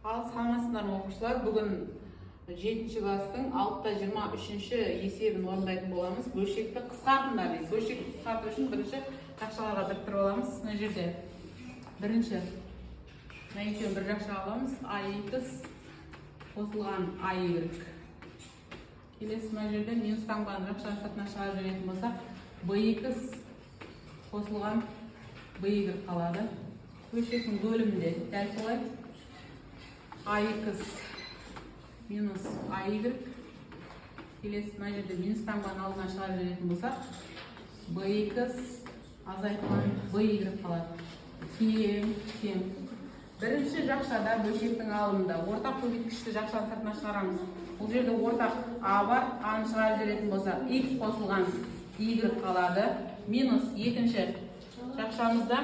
Ал саламатсыздарбы оқушылар, бүгін 7-ші класстың 6-23-ші есебін орындайтын боламыз. Бөлшекті қысқартыңдар дейді. Бөлшекті қысқарту үшін бірінші жақшаларға біріктіріп аламыз. Мына жерде бірінші екеуін бір жақшаға аламыз. AX қосылған AY. Келесі мына жерде минус таңбаны жақшаның сыртына шығарып жіберетін болсақ, BX қосылған BY қалады. Бөлшектің бөлімінде дәл солай AX минус AY. Келесі мына жерде минус таңбаны алдына шығарып жіберетін болсақ, BX азайтылған BY қалады. Тең. Бірінші жақшада бөлшектің алымында ортақ көбейткішті жақшаның сыртына шығарамыз. Бұл жерде ортақ А бар, А-ны шығарып жіберетін болсақ, X қосылған Y қалады. Минус екінші жақшамызда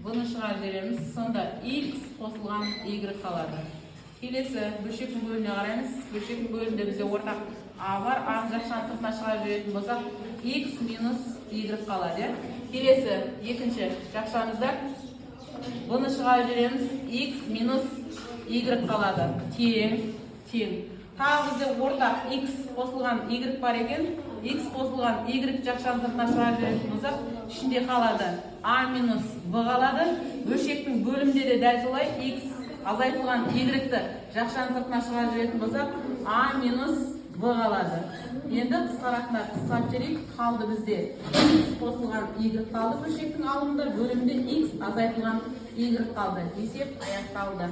бұны шығарып жібереміз. Сонда X қосылған Y қалады. Келесі бөлшектің бөліміне қараймыз. Бөлшектің бөлімінде бізде ортақ А бар, А-ны жақшаның сыртына шығарып жіберетін болсақ, X минус Y қалады. Келесі екінші жақшамызда бұны шығарып жібереміз. X минус Y қалады. Тең. Тағы бізде ортақ X қосылған Y бар екен. X қосылған Y жақшаның сыртына шығарып жіберетін болсақ, ішінде қалады А минус В қалады. Бөлшектің бөлімінде де дәл солай X азайтылған Y-ті жақшаның сыртына шығарып жіберетін болсақ, А минус В қалады. Енді қысқаратындар қысқарып жіберейік. Қалды бізде X қосылған Y қалды. Бөлшектің алымында бөлімінде X азайтылған Y қалды. Есеп аяқталды.